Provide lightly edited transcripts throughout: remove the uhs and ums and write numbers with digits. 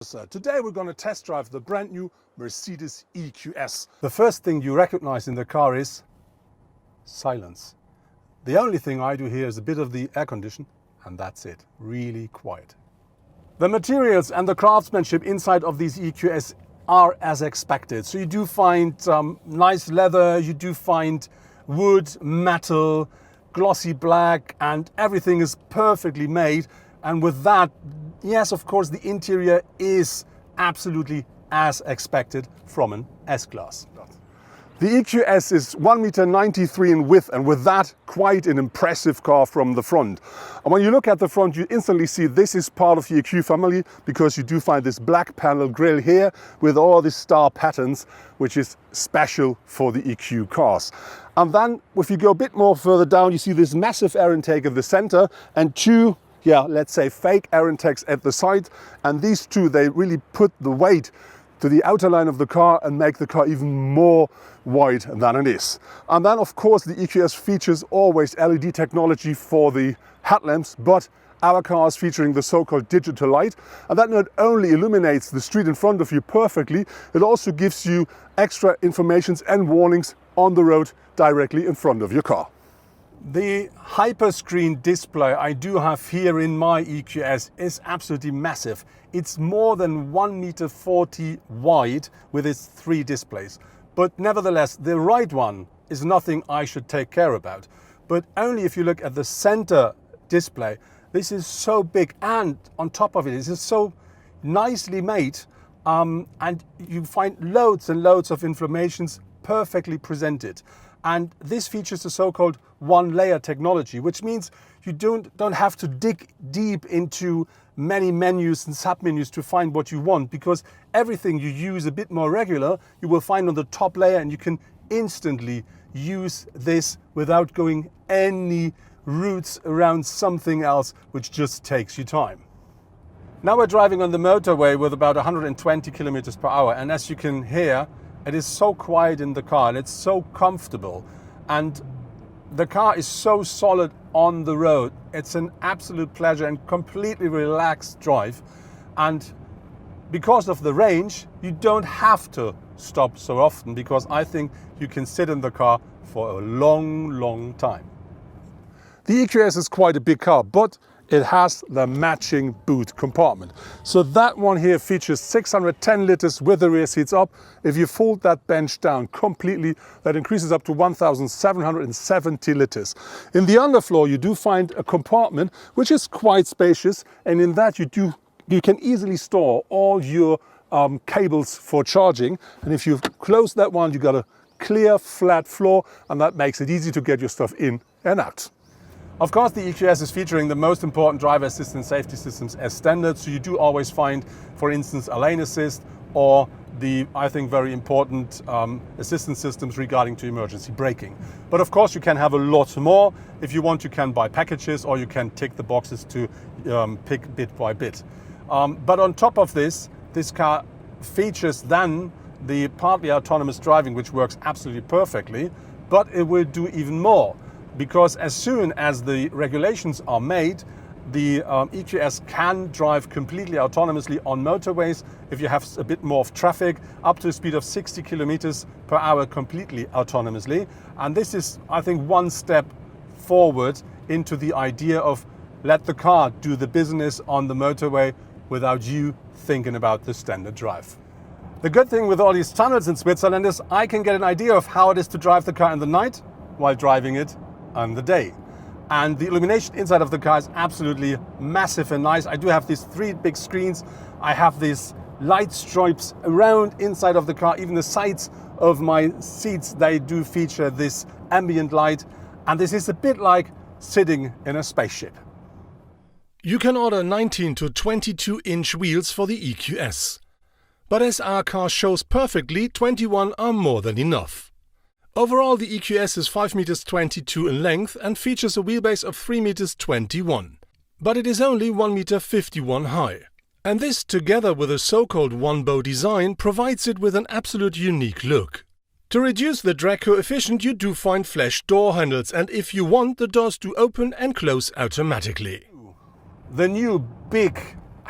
So today we're going to test drive the brand new Mercedes EQS. The first thing you recognize in the car is silence. The only thing I do here is a bit of the air condition, and that's it. Really quiet. The materials and the craftsmanship inside of these EQS are as expected. So you do find nice leather, you do find wood, metal, glossy black, and everything is perfectly made. And with that, yes, of course, the interior is absolutely as expected from an S-Class. The EQS is 1.93 m in width, and with that, quite an impressive car from the front. And when you look at the front, you instantly see this is part of the EQ family, because you do find this black panel grille here with all the star patterns, which is special for the EQ cars. And then, if you go a bit more further down, you see this massive air intake in the center and two, let's say fake air intakes at the side. And these two, they really put the weight to the outer line of the car and make the car even more wide than it is. And then, of course, the EQS features always LED technology for the headlamps, but our car is featuring the so-called digital light, and that not only illuminates the street in front of you perfectly, it also gives you extra informations and warnings on the road directly in front of your car. The hyperscreen display I do have here in my EQS is absolutely massive. It's more than 1.40 m wide with its 3 displays. But nevertheless, the right one is nothing I should take care about. But only if you look at the center display, this is so big, and on top of it, this is so nicely made, and you find loads and loads of informations perfectly presented. And this features the so-called one-layer technology, which means you don't have to dig deep into many menus and sub-menus to find what you want, because everything you use a bit more regular, you will find on the top layer, and you can instantly use this without going any routes around something else, which just takes you time. Now we're driving on the motorway with about 120 kilometers per hour, and as you can hear, it is so quiet in the car and it's so comfortable, and the car is so solid on the road. It's an absolute pleasure and completely relaxed drive. And because of the range, you don't have to stop so often, because I think you can sit in the car for a long time. The EQS is quite a big car, but it has the matching boot compartment. So that one here features 610 liters with the rear seats up. If you fold that bench down completely, that increases up to 1,770 liters. In the underfloor, you do find a compartment which is quite spacious, and in that you can easily store all your cables for charging. And if you close that one, you got a clear flat floor, and that makes it easy to get your stuff in and out. Of course, the EQS is featuring the most important driver assistance safety systems as standard, so you do always find, for instance, a lane assist, or the, I think, very important assistance systems regarding to emergency braking. But of course, you can have a lot more. If you want, you can buy packages, or you can tick the boxes to pick bit by bit. But on top of this, this car features then the partly autonomous driving, which works absolutely perfectly, but it will do even more. Because as soon as the regulations are made, the EQS can drive completely autonomously on motorways if you have a bit more of traffic, up to a speed of 60 kilometers per hour completely autonomously. And this is, I think, one step forward into the idea of let the car do the business on the motorway without you thinking about the standard drive. The good thing with all these tunnels in Switzerland is I can get an idea of how it is to drive the car in the night while driving it on the day. And the illumination inside of the car is absolutely massive and nice. I do have these 3 big screens. I have these light stripes around inside of the car. Even the sides of my seats, they do feature this ambient light. And this is a bit like sitting in a spaceship. You can order 19 to 22-inch wheels for the EQS. But as our car shows perfectly, 21 are more than enough. Overall, the EQS is 5.22 m in length and features a wheelbase of 3.21 m. But it is only 1.51 m high. And this, together with a so-called one-bow design, provides it with an absolute unique look. To reduce the drag coefficient, you do find flash door handles, and if you want, the doors do open and close automatically. The new big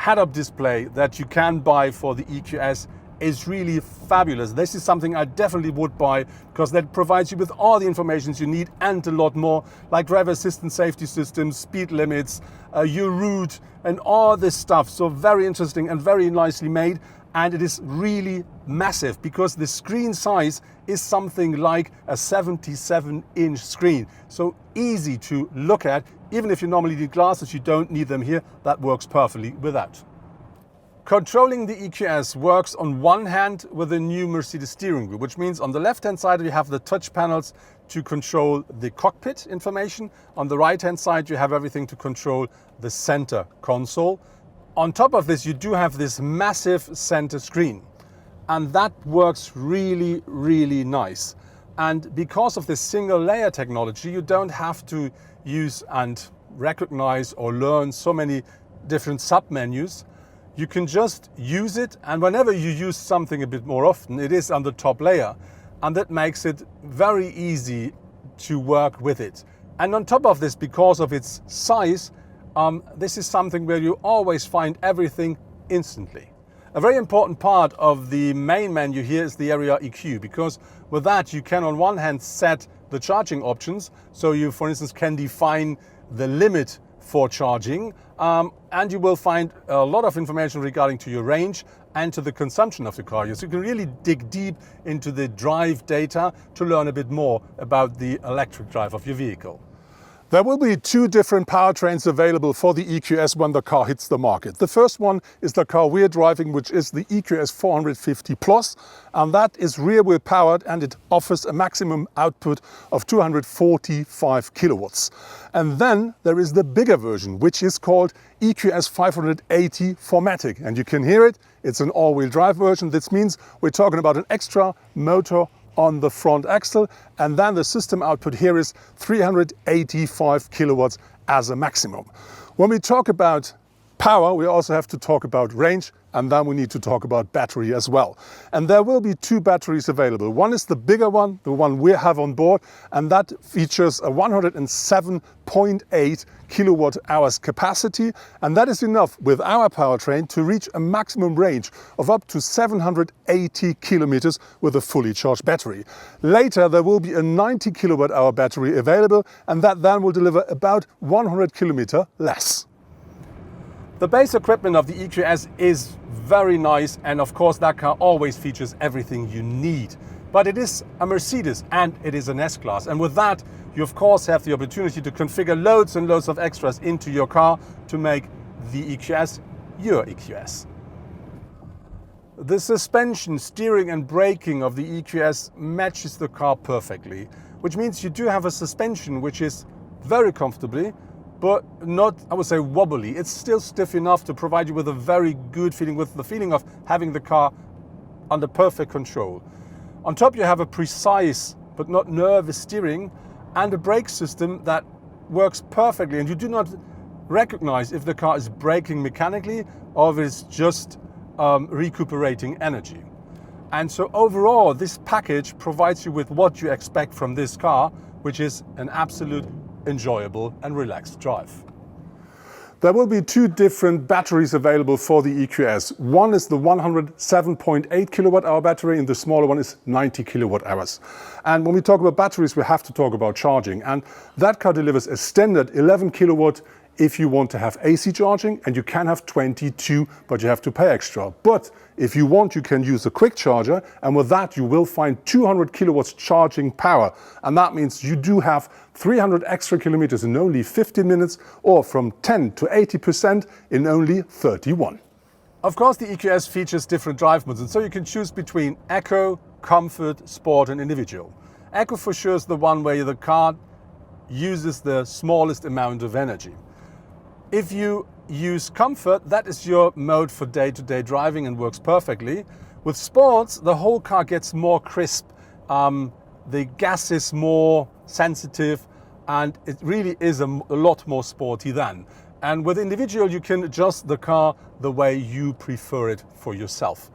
head-up display that you can buy for the EQS is really fabulous. This is something I definitely would buy because that provides you with all the information you need and a lot more, like driver assistance, safety systems, speed limits, your route and all this stuff. So very interesting and very nicely made. And it is really massive because the screen size is something like a 77-inch screen. So easy to look at. Even if you normally need glasses, you don't need them here. That works perfectly with that. Controlling the EQS works on one hand with the new Mercedes steering wheel, which means on the left-hand side you have the touch panels to control the cockpit information. On the right-hand side you have everything to control the center console. On top of this you do have this massive center screen, and that works really, really nice. And because of this single layer technology, you don't have to use and recognize or learn so many different sub-menus. You can just use it, and whenever you use something a bit more often, it is on the top layer, and that makes it very easy to work with it. And on top of this, because of its size, this is something where you always find everything instantly. A very important part of the main menu here is the area EQ, because with that you can on one hand set the charging options. So you, for instance, can define the limit for charging, and you will find a lot of information regarding to your range and to the consumption of the car. So you can really dig deep into the drive data to learn a bit more about the electric drive of your vehicle. There will be two different powertrains available for the EQS when the car hits the market. The first one is the car we're driving, which is the EQS 450 Plus, and that is rear wheel powered, and it offers a maximum output of 245 kilowatts. And then there is the bigger version, which is called EQS 580 4MATIC, and you can hear it. It's an all-wheel drive version. This means we're talking about an extra motor on the front axle, and then the system output here is 385 kilowatts as a maximum. When we talk about power, we also have to talk about range, and then we need to talk about battery as well. And there will be two batteries available. One is the bigger one, the one we have on board, and that features a 107.8 kilowatt hours capacity, and that is enough with our powertrain to reach a maximum range of up to 780 kilometers with a fully charged battery. Later there will be a 90 kilowatt hour battery available, and that then will deliver about 100 kilometers less. The base equipment of the EQS is very nice, and of course that car always features everything you need. But it is a Mercedes and it is an S-Class, and with that you of course have the opportunity to configure loads and loads of extras into your car to make the EQS your EQS. The suspension, steering and braking of the EQS matches the car perfectly, which means you do have a suspension which is very comfortably, but not, I would say, wobbly. It's still stiff enough to provide you with a very good feeling, with the feeling of having the car under perfect control. On top you have a precise but not nervous steering and a brake system that works perfectly, and you do not recognize if the car is braking mechanically or if it's just recuperating energy. And so overall this package provides you with what you expect from this car, which is an absolute enjoyable and relaxed drive. There will be two different batteries available for the EQS. One is the 107.8 kilowatt hour battery, and the smaller one is 90 kilowatt hours. And when we talk about batteries, we have to talk about charging. And that car delivers a standard 11 kilowatt if you want to have AC charging, and you can have 22, but you have to pay extra. But if you want, you can use a quick charger, and with that you will find 200 kilowatts charging power. And that means you do have 300 extra kilometers in only 15 minutes, or from 10 to 80% in only 31. Of course, the EQS features different drive modes, and so you can choose between Eco, Comfort, Sport and Individual. Eco for sure is the one where the car uses the smallest amount of energy. If you use Comfort, that is your mode for day-to-day driving and works perfectly. With Sports, the whole car gets more crisp, the gas is more sensitive, and it really is a lot more sporty then. And with Individual, you can adjust the car the way you prefer it for yourself.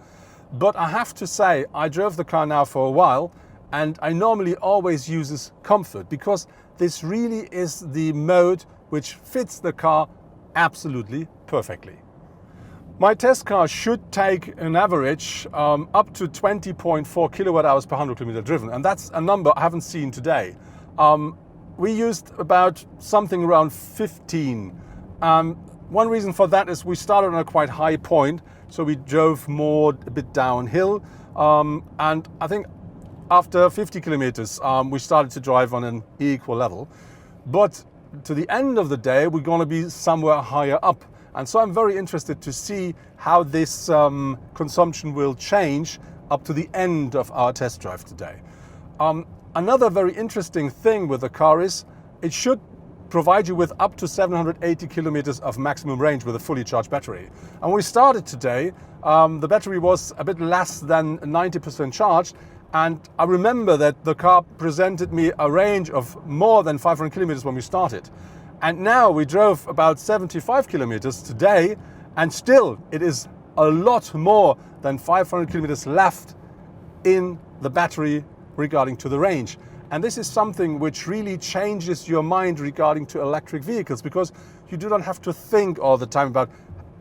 But I have to say, I drove the car now for a while, and I normally always use Comfort, because this really is the mode which fits the car absolutely perfectly. My test car should take an average up to 20.4 kilowatt hours per 100 kilometer driven, and that's a number I haven't seen today. We used about something around 15. One reason for that is we started on a quite high point, so we drove more a bit downhill, and I think after 50 kilometers we started to drive on an equal level. But to the end of the day we're going to be somewhere higher up, and so I'm very interested to see how this consumption will change up to the end of our test drive today. Another very interesting thing with the car is it should provide you with up to 780 kilometers of maximum range with a fully charged battery. And when we started today, the battery was a bit less than 90% charged, and I remember that the car presented me a range of more than 500 kilometers when we started. And now we drove about 75 kilometers today, and still it is a lot more than 500 kilometers left in the battery regarding to the range. And this is something which really changes your mind regarding to electric vehicles, because you do not have to think all the time about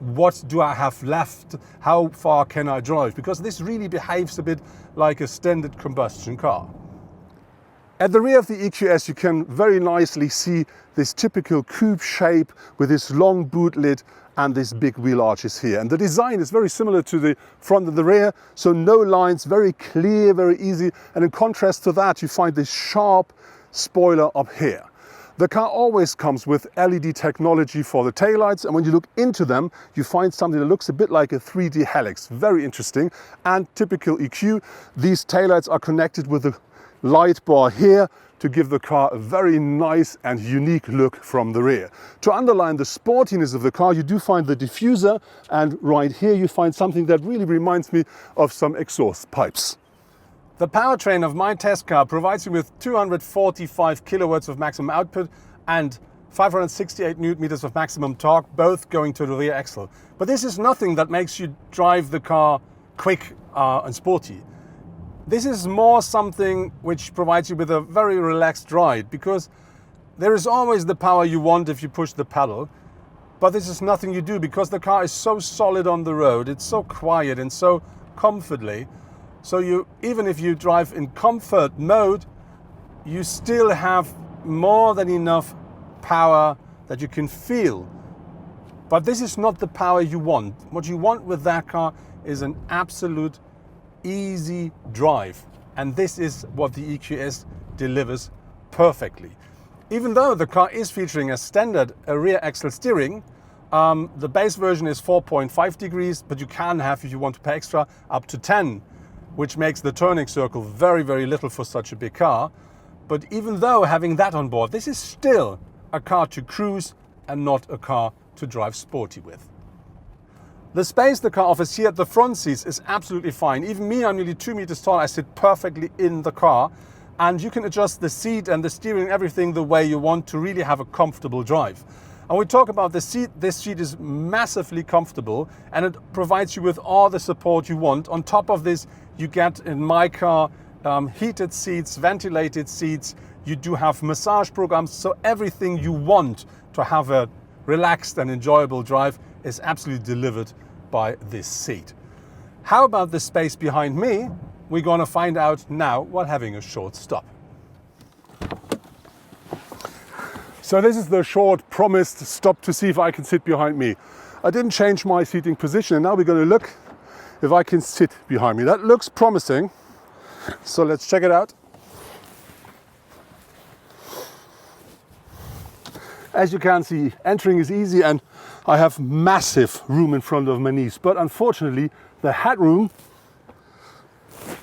what do I have left, how far can I drive, because this really behaves a bit like a standard combustion car. At the rear of the EQS you can very nicely see this typical coupe shape with this long boot lid and these big wheel arches here. And the design is very similar to the front and the rear, so no lines, very clear, very easy. And in contrast to that, you find this sharp spoiler up here. The car always comes with LED technology for the taillights, and when you look into them, you find something that looks a bit like a 3D helix. Very interesting. And typical EQ, these taillights are connected with a light bar here to give the car a very nice and unique look from the rear. To underline the sportiness of the car, you do find the diffuser, and right here you find something that really reminds me of some exhaust pipes. The powertrain of my test car provides you with 245 kilowatts of maximum output and 568 newton meters of maximum torque, both going to the rear axle. But this is nothing that makes you drive the car quick and sporty. This is more something which provides you with a very relaxed ride, because there is always the power you want if you push the pedal, but this is nothing you do because the car is so solid on the road, it's so quiet and so comfortably. So even if you drive in comfort mode, you still have more than enough power that you can feel. But this is not the power you want. What you want with that car is an absolute easy drive, and this is what the EQS delivers perfectly. Even though the car is featuring a standard rear axle steering, the base version is 4.5 degrees, but you can have, if you want to pay extra, up to 10, which makes the turning circle very, very little for such a big car. But even though having that on board, this is still a car to cruise and not a car to drive sporty with. The space the car offers here at the front seats is absolutely fine. Even me, I'm nearly 2 meters tall, I sit perfectly in the car, and you can adjust the seat and the steering, everything the way you want to really have a comfortable drive. And we talk about the seat, this seat is massively comfortable and it provides you with all the support you want. On top of this, you get in my car heated seats, ventilated seats, you do have massage programs, so everything you want to have a relaxed and enjoyable drive is absolutely delivered by this seat. How about the space behind me? We're going to find out now while having a short stop. So this is the short promised stop to see if I can sit behind me. I didn't change my seating position, and now we're going to look if I can sit behind me. That looks promising, so let's check it out. As you can see, entering is easy and I have massive room in front of my knees, but unfortunately the headroom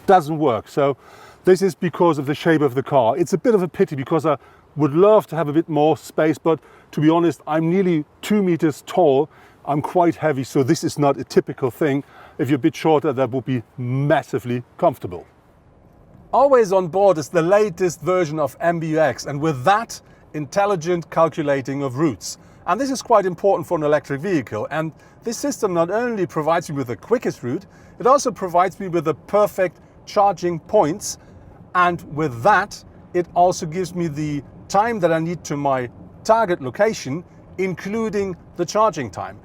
doesn't work. So this is because of the shape of the car. It's a bit of a pity because I would love to have a bit more space, but to be honest, I'm nearly 2 meters tall. I'm quite heavy, so this is not a typical thing. If you're a bit shorter, that would be massively comfortable. Always on board is the latest version of MBUX, and with that, intelligent calculating of routes. And this is quite important for an electric vehicle. And this system not only provides me with the quickest route, it also provides me with the perfect charging points. And with that, it also gives me the time that I need to my target location, including the charging time.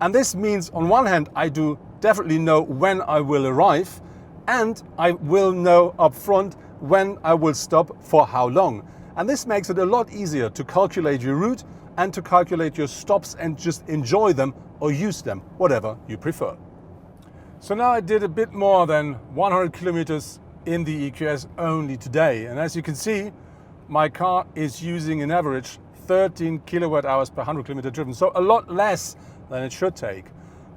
And this means on one hand, I do definitely know when I will arrive, and I will know up front when I will stop for how long. And this makes it a lot easier to calculate your route and to calculate your stops and just enjoy them or use them, whatever you prefer. So now I did a bit more than 100 kilometers in the EQS only today. And as you can see, my car is using an average 13 kilowatt hours per 100 kilometer driven. So a lot less than it should take.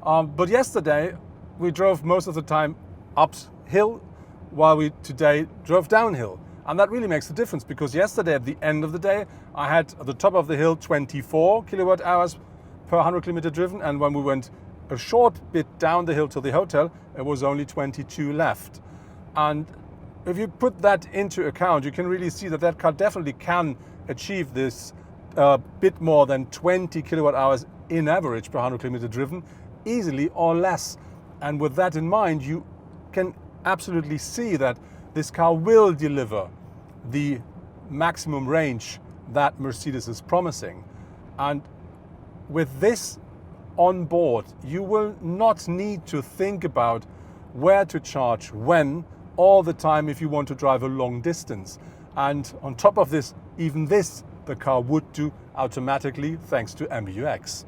But yesterday we drove most of the time uphill, while we today drove downhill. And that really makes a difference, because yesterday at the end of the day, I had at the top of the hill 24 kilowatt hours per 100 kilometer driven. And when we went a short bit down the hill to the hotel, it was only 22 left. And if you put that into account, you can really see that that car definitely can achieve this bit more than 20 kilowatt hours in average per 100 kilometer driven, easily or less. And with that in mind, you can absolutely see that this car will deliver the maximum range that Mercedes is promising. And with this on board, you will not need to think about where to charge when all the time if you want to drive a long distance. And on top of this, even this, the car would do automatically thanks to MBUX.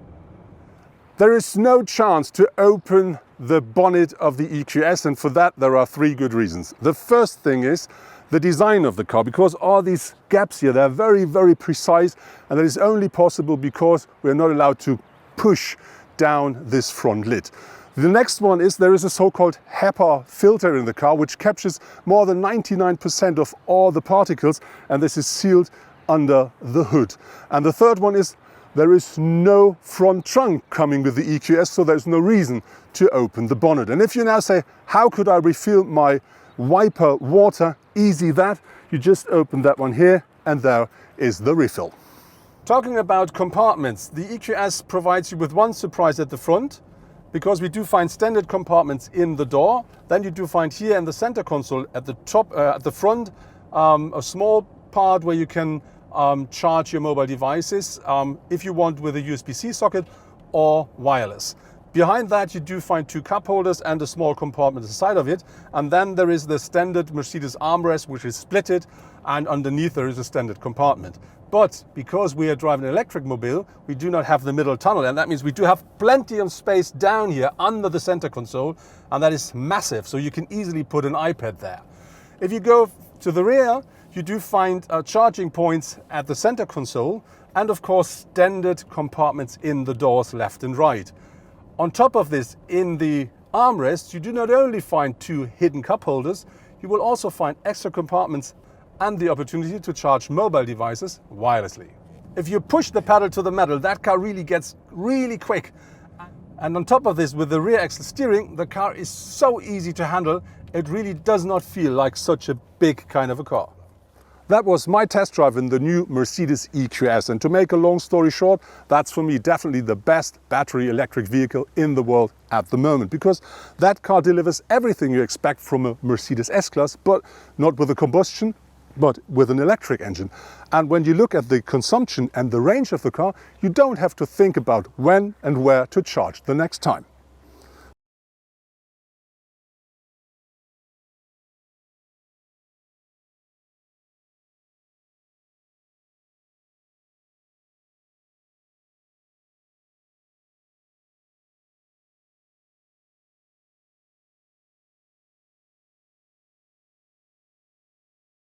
There is no chance to open the bonnet of the EQS, and for that there are three good reasons. The first thing is the design of the car, because all these gaps here, they're very, very precise, and that is only possible because we're not allowed to push down this front lid. The next one is there is a so-called HEPA filter in the car, which captures more than 99% of all the particles, and this is sealed under the hood. And the third one is there is no front trunk coming with the EQS, so there's no reason to open the bonnet. And if you now say, how could I refill my wiper water? Easy that. You just open that one here, and there is the refill. Talking about compartments, the EQS provides you with one surprise at the front, because we do find standard compartments in the door. Then you do find here in the center console at the top, at the front, a small part where you can charge your mobile devices, if you want with a USB-C socket or wireless. Behind that you do find two cup holders and a small compartment inside of it, and then there is the standard Mercedes armrest, which is splitted, and underneath there is a standard compartment. But because we are driving an electric mobile, we do not have the middle tunnel, and that means we do have plenty of space down here under the center console, and that is massive, so you can easily put an iPad there. If you go to the rear, you do find charging points at the center console, and of course standard compartments in the doors left and right. On top of this, in the armrest, you do not only find two hidden cup holders, you will also find extra compartments and the opportunity to charge mobile devices wirelessly. If you push the pedal to the metal, that car really gets really quick. And on top of this, with the rear axle steering, the car is so easy to handle, it really does not feel like such a big kind of a car. That was my test drive in the new Mercedes EQS, and to make a long story short, that's for me definitely the best battery electric vehicle in the world at the moment, because that car delivers everything you expect from a Mercedes S-Class, but not with a combustion, but with an electric engine. And when you look at the consumption and the range of the car, you don't have to think about when and where to charge the next time.